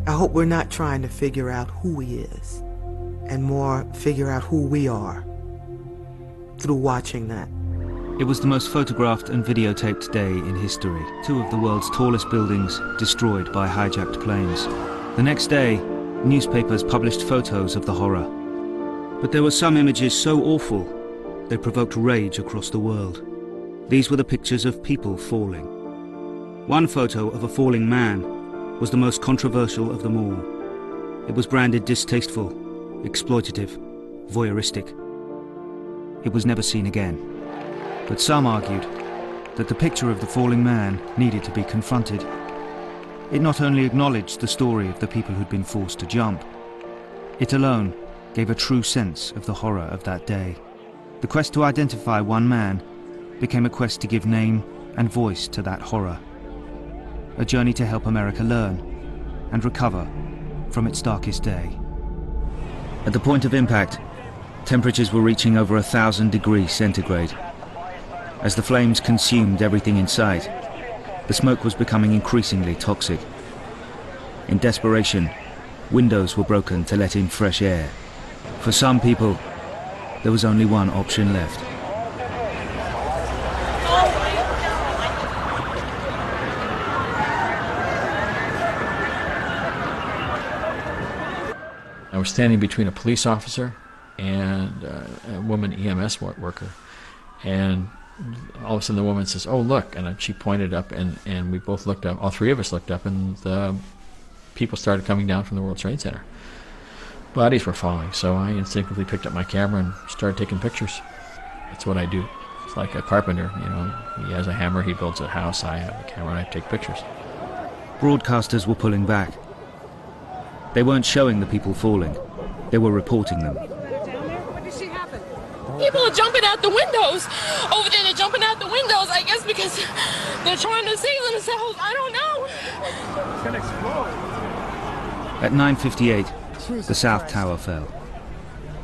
I hope we're not trying to figure out who he is, and more figure out who we are through watching that. It was the most photographed and videotaped day in history. 2 of the world's tallest buildings destroyed by hijacked planes. The next day, newspapers published photos of the horror. But there were some images so awful, they provoked rage across the world. These were the pictures of people falling. One photo of a falling man was the most controversial of them all. It was branded distasteful, exploitative, voyeuristic. It was never seen again. But some argued that the picture of the falling man needed to be confronted. It not only acknowledged the story of the people who'd been forced to jump, it alone gave a true sense of the horror of that day. The quest to identify one man became a quest to give name and voice to that horror. A journey to help America learn and recover from its darkest day. At the point of impact, temperatures were reaching over 1,000 degrees centigrade. As the flames consumed everything in sight, the smoke was becoming increasingly toxic. In desperation, windows were broken to let in fresh air. For some people, there was only one option left. I was standing between a police officer and a woman EMS worker, and all of a sudden the woman says, "Oh, look," and she pointed up, and we both looked up, all 3 of us looked up, and the people started coming down from the World Trade Center. Bodies were falling, so I instinctively picked up my camera and started taking pictures. That's what I do. It's like a carpenter, you know, he has a hammer, he builds a house, I have a camera and I take pictures. Broadcasters were pulling back. They weren't showing the people falling, they were reporting them. What did she happen? People are jumping out the windows. Over there, they're jumping out the windows, I guess, because they're trying to save themselves. I don't know. It's gonna explode. At 9:58, the South Tower fell,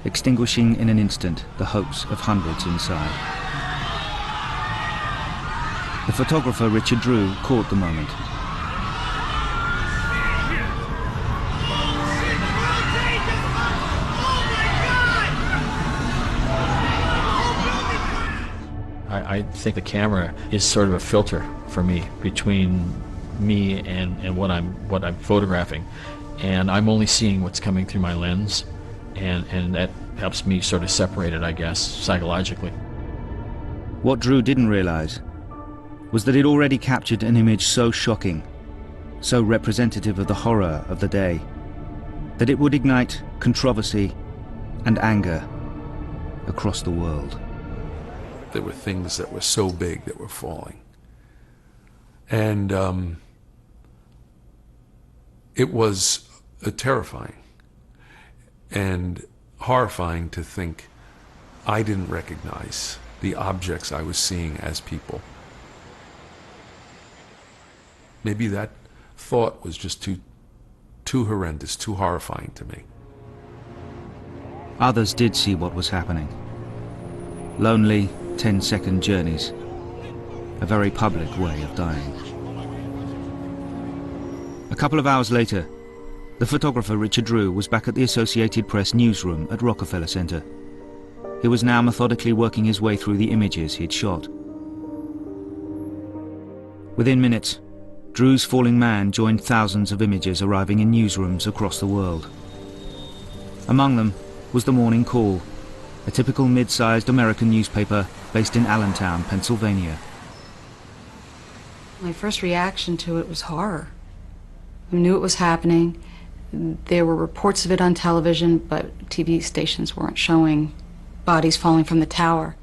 extinguishing in an instant the hopes of hundreds inside. The photographer Richard Drew caught the moment. I think the camera is sort of a filter for me between me and what I'm photographing, and I'm only seeing what's coming through my lens, and that helps me sort of separate it, I guess, psychologically. What Drew didn't realize was that it already captured an image so shocking, so representative of the horror of the day, that it would ignite controversy and anger across the world. There were things that were so big that were falling. And it was terrifying and horrifying to think I didn't recognize the objects I was seeing as people. Maybe that thought was just too horrendous, too horrifying to me. Others did see what was happening. Lonely, 10-second journeys. A very public way of dying. A couple of hours later, the photographer Richard Drew was back at the Associated Press newsroom at Rockefeller Center. He was now methodically working his way through the images he'd shot. Within minutes, Drew's falling man joined thousands of images arriving in newsrooms across the world. Among them was the Morning Call, a typical mid-sized American newspaper based in Allentown, Pennsylvania. My first reaction to it was horror. I knew it was happening. There were reports of it on television, but TV stations weren't showing bodies falling from the tower.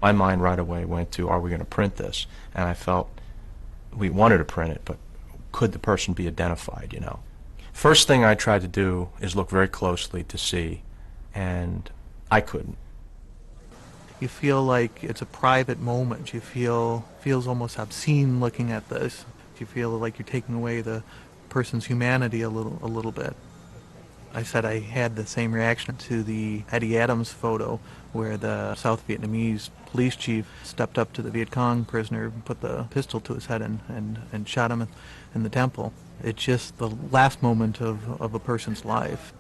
My mind right away went to, are we going to print this? And I felt we wanted to print it, but could the person be identified, you know? First thing I tried to do is look very closely to see, and I couldn't. You feel like it's a private moment. You feels almost obscene looking at this. You feel like you're taking away the person's humanity a little bit. I said I had the same reaction to the Eddie Adams photo where the South Vietnamese police chief stepped up to the Viet Cong prisoner, put the pistol to his head and shot him in the temple. It's just the last moment of a person's life.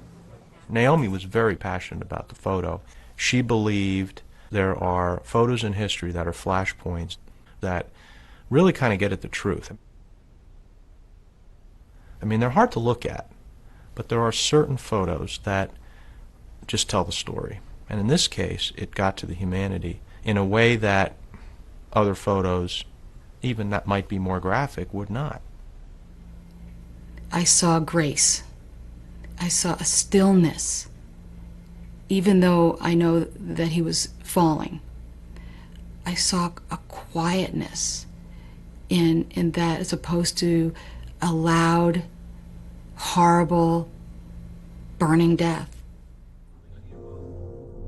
Naomi was very passionate about the photo. She believed there are photos in history that are flashpoints that really kind of get at the truth. I mean, they're hard to look at, but there are certain photos that just tell the story. And in this case, it got to the humanity in a way that other photos, even that might be more graphic, would not. I saw grace. I saw a stillness, even though I know that he was falling. I saw a quietness in that, as opposed to a loud, horrible, burning death.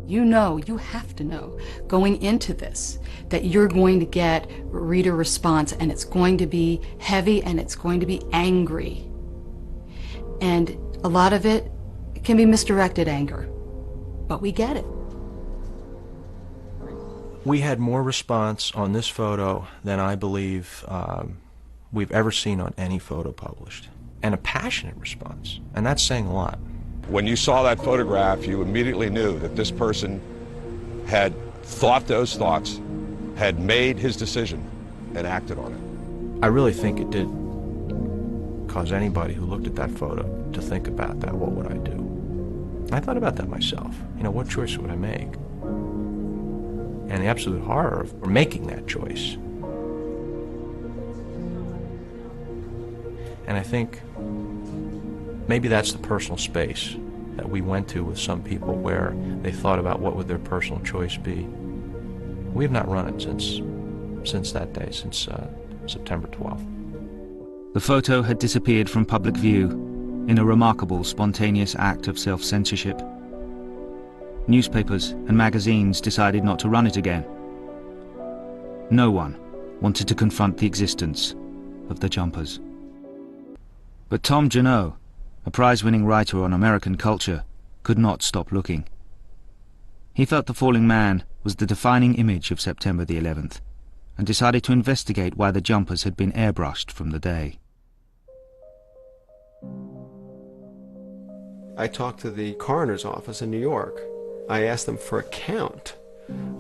You know, you have to know, going into this, that you're going to get reader response, and it's going to be heavy and it's going to be angry. And a lot of it can be misdirected anger, but we get it. We had more response on this photo than I believe we've ever seen on any photo published, and a passionate response, and that's saying a lot. When you saw that photograph, you immediately knew that this person had thought those thoughts, had made his decision, and acted on it. I really think it did cause anybody who looked at that photo to think about that. What would I do? I thought about that myself. You know, what choice would I make? And the absolute horror of making that choice. And I think maybe that's the personal space that we went to with some people, where they thought about what would their personal choice be. We have not run it since that day, since September 12th. The photo had disappeared from public view in a remarkable, spontaneous act of self-censorship. Newspapers and magazines decided not to run it again. No one wanted to confront the existence of the jumpers. But Tom Janot, a prize-winning writer on American culture, could not stop looking. He felt the falling man was the defining image of September the 11th, and decided to investigate why the jumpers had been airbrushed from the day. I talked to the coroner's office in New York. I asked them for a count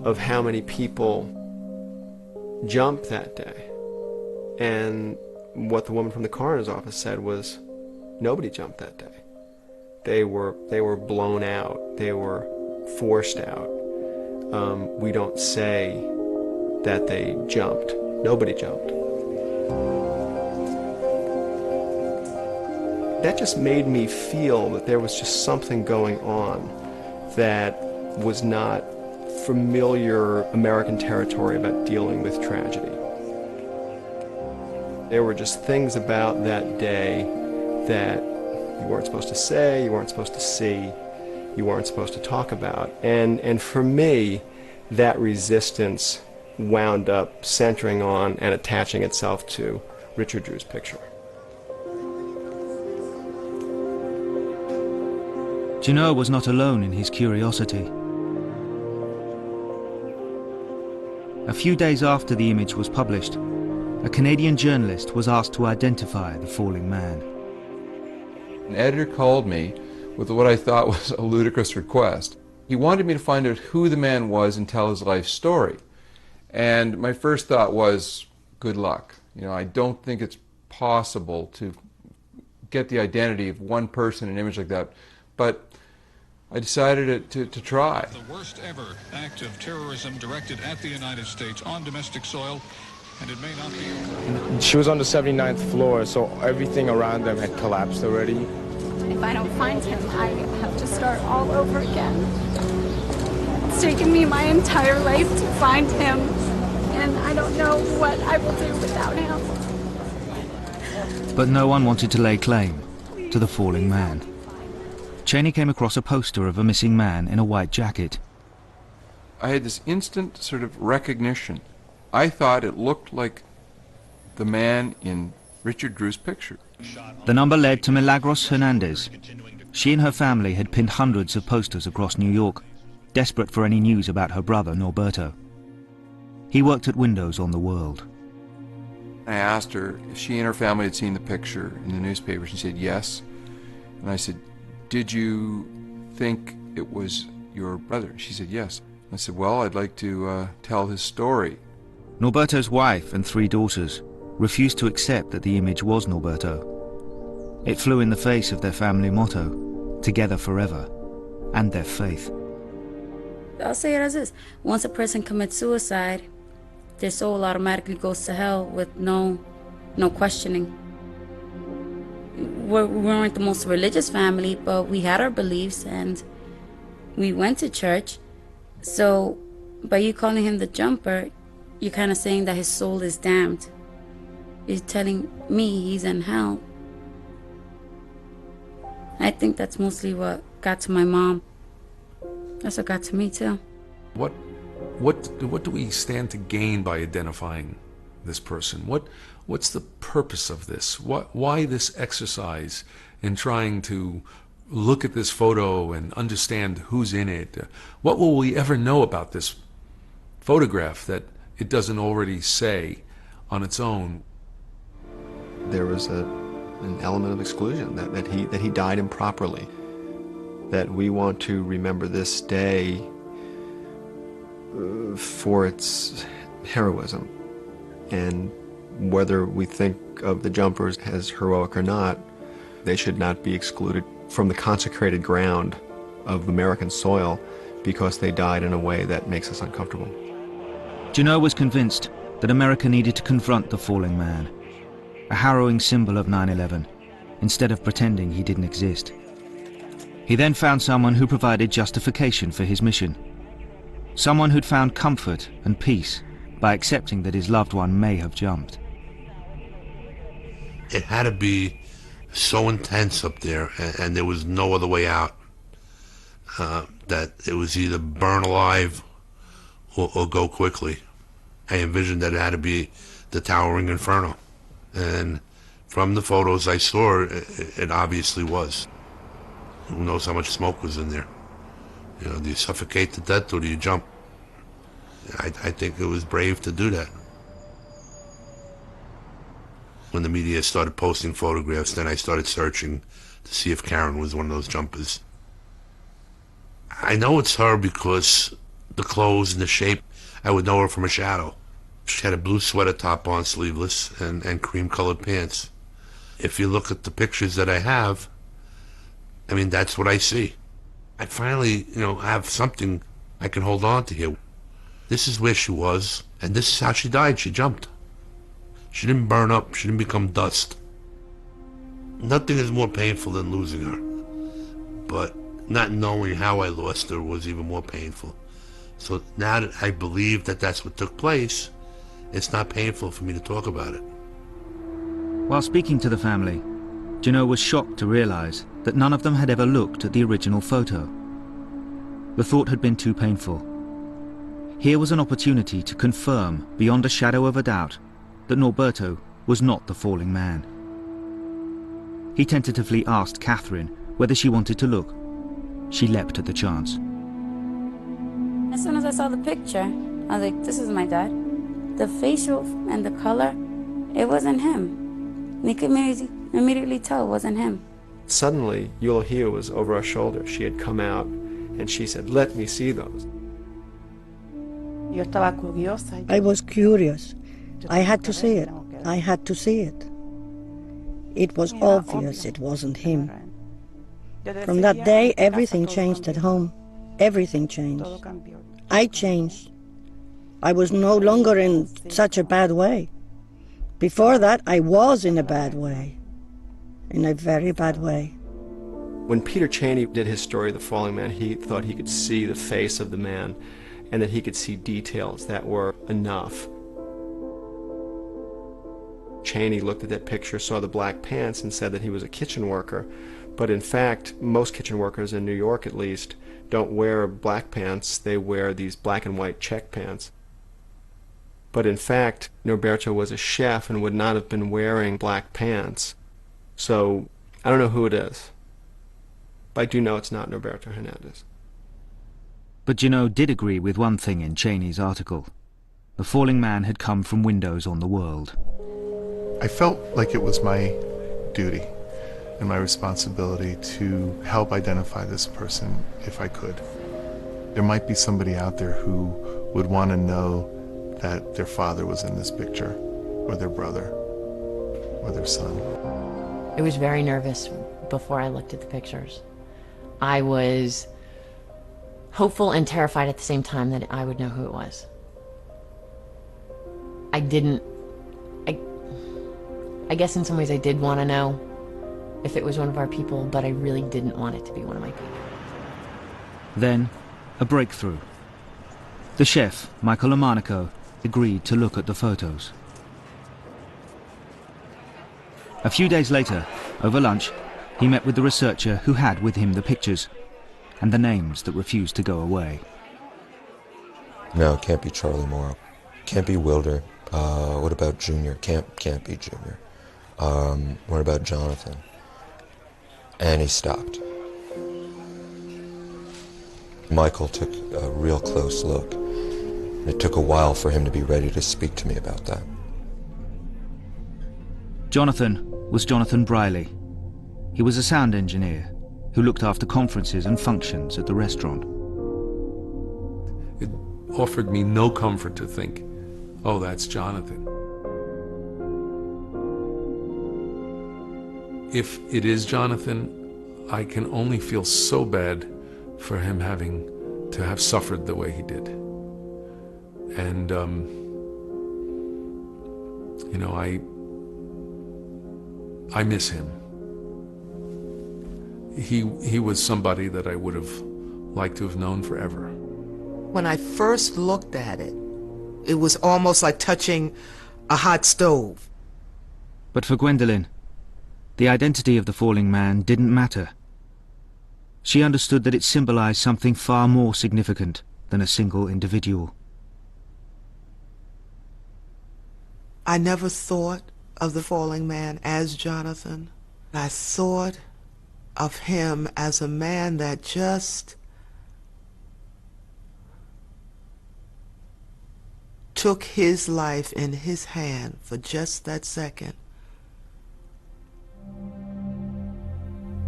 of how many people jumped that day. And what the woman from the coroner's office said was, nobody jumped that day. They were blown out. They were forced out. We don't say that they jumped. Nobody jumped. That just made me feel that there was just something going on that was not familiar American territory about dealing with tragedy. There were just things about that day that you weren't supposed to say, you weren't supposed to see, you weren't supposed to talk about. And for me, that resistance wound up centering on and attaching itself to Richard Drew's picture. Janot was not alone in his curiosity. A few days after the image was published, a Canadian journalist was asked to identify the falling man. An editor called me with what I thought was a ludicrous request. He wanted me to find out who the man was and tell his life story. And my first thought was, good luck. You know, I don't think it's possible to get the identity of one person in an image like that. But I decided to try. The worst ever act of terrorism directed at the United States on domestic soil, and it may not be. She was on the 79th floor, so everything around them had collapsed already. If I don't find him, I have to start all over again. It's taken me my entire life to find him, and I don't know what I will do without him. But no one wanted to lay claim to the falling man. Cheney came across a poster of a missing man in a white jacket. I had this instant sort of recognition. I thought it looked like the man in Richard Drew's picture. The number led to Milagros Hernandez, She and her family had pinned hundreds of posters across New York, desperate for any news about her brother, Norberto. He worked at Windows on the World. I asked her if she and her family had seen the picture in the newspaper. She said yes. And I said, did you think it was your brother? She said yes. I said, well, I'd like to tell his story. Norberto's wife and 3 daughters refused to accept that the image was Norberto. It flew in the face of their family motto, together forever, and their faith. I'll say it as is. Once a person commits suicide, their soul automatically goes to hell with no questioning. We weren't the most religious family, but we had our beliefs and we went to church. So by you calling him the jumper, you're kind of saying that his soul is damned. You're telling me he's in hell. I think that's mostly what got to my mom. That's what got to me too. What do we stand to gain by identifying this person? What's the purpose of this? Why this exercise in trying to look at this photo and understand who's in it? What will we ever know about this photograph that it doesn't already say on its own? There was an element of exclusion, that he died improperly, that we want to remember this day for its heroism. And whether we think of the jumpers as heroic or not, they should not be excluded from the consecrated ground of American soil because they died in a way that makes us uncomfortable. Junot was convinced that America needed to confront the falling man, a harrowing symbol of 9/11, instead of pretending he didn't exist. He then found someone who provided justification for his mission. Someone who'd found comfort and peace by accepting that his loved one may have jumped. It had to be so intense up there, and there was no other way out, that it was either burn alive or go quickly. I envisioned that it had to be the towering inferno, and from the photos I saw, it obviously was. Who knows how much smoke was in there? You know, do you suffocate to death or do you jump? I think it was brave to do that. When the media started posting photographs, then I started searching to see if Karen was one of those jumpers. I know it's her because the clothes and the shape, I would know her from a shadow. She had a blue sweater top on, sleeveless, and cream-colored pants. If you look at the pictures that I have, I mean, that's what I see. I finally, have something I can hold on to here. This is where she was, and this is how she died. She jumped. She didn't burn up. She didn't become dust. Nothing is more painful than losing her. But not knowing how I lost her was even more painful. So now that I believe that that's what took place, it's not painful for me to talk about it. While speaking to the family, Junot was shocked to realize that none of them had ever looked at the original photo. The thought had been too painful. Here was an opportunity to confirm, beyond a shadow of a doubt, that Norberto was not the falling man. He tentatively asked Catherine whether she wanted to look. She leapt at the chance. As soon as I saw the picture, I was like, this is my dad. The facial and the color, it wasn't him. You could immediately tell it wasn't him. Suddenly, Eulahia was over our shoulder. She had come out and she said, let me see those. I was curious. I had to see it. I had to see it. It was obvious it wasn't him. From that day, everything changed at home. Everything changed. I changed. I was no longer in such a bad way. Before that, I was in a bad way. In a very bad way. When Peter Chaney did his story, The Falling Man, he thought he could see the face of the man and that he could see details that were enough. Chaney looked at that picture, saw the black pants, and said that he was a kitchen worker. But in fact, most kitchen workers in New York, at least, don't wear black pants. They wear these black and white check pants. But in fact, Norberto was a chef and would not have been wearing black pants. So I don't know who it is. But I do know it's not Norberto Hernandez. But Junot did agree with one thing in Cheney's article. The falling man had come from windows on the world. I felt like it was my duty and my responsibility to help identify this person if I could. There might be somebody out there who would want to know that their father was in this picture, or their brother, or their son. I was very nervous before I looked at the pictures. I was hopeful and terrified at the same time that I would know who it was. I guess in some ways I did want to know if it was one of our people, but I really didn't want it to be one of my people. Then, a breakthrough. The chef, Michael Lamarnico, agreed to look at the photos. A few days later, over lunch, he met with the researcher who had with him the pictures and the names that refused to go away. No, it can't be Charlie Morrow. Can't be Wilder. What about Junior? Can't be Junior. What about Jonathan? And he stopped. Michael took a real close look. It took a while for him to be ready to speak to me about that. Jonathan was Jonathan Briley. He was a sound engineer who looked after conferences and functions at the restaurant. It offered me no comfort to think, oh, that's Jonathan. If it is Jonathan, I can only feel so bad for him having to have suffered the way he did. And, you know, I miss him. He was somebody that I would have liked to have known forever. When I first looked at it, it was almost like touching a hot stove. But for Gwendolyn, the identity of the falling man didn't matter. She understood that it symbolized something far more significant than a single individual. I never thought of the falling man as Jonathan. I thought of him as a man that just took his life in his hand for just that second.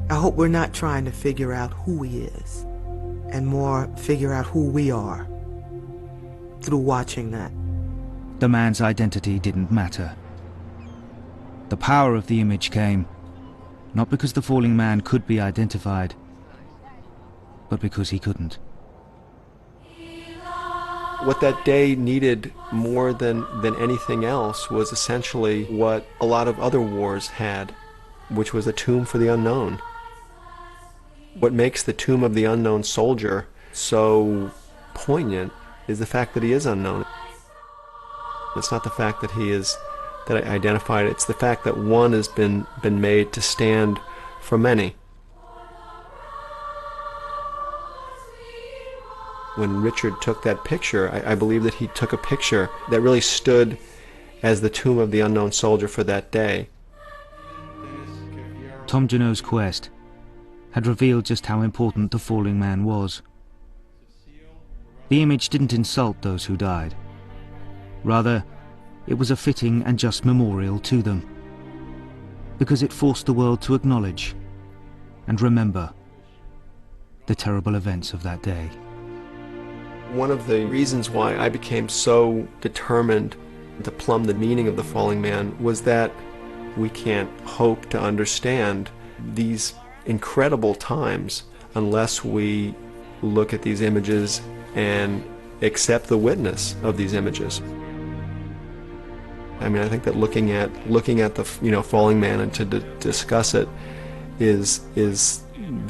I hope we're not trying to figure out who he is, and more figure out who we are through watching that. The man's identity didn't matter. The power of the image came, not because the falling man could be identified, but because he couldn't. What that day needed more than anything else was essentially what a lot of other wars had, which was a tomb for the unknown. What makes the tomb of the unknown soldier so poignant is the fact that he is unknown. It's not the fact that he is that I identified, it's the fact that one has been made to stand for many. When Richard took that picture, I believe that he took a picture that really stood as the tomb of the unknown soldier for that day. Tom Junot's quest had revealed just how important the falling man was. The image didn't insult those who died. Rather, it was a fitting and just memorial to them, because it forced the world to acknowledge and remember the terrible events of that day. One of the reasons why I became so determined to plumb the meaning of the falling man was that we can't hope to understand these incredible times unless we look at these images and accept the witness of these images. I mean, I think that looking at the falling man and to discuss it is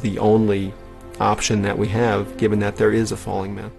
the only option that we have, given that there is a falling man.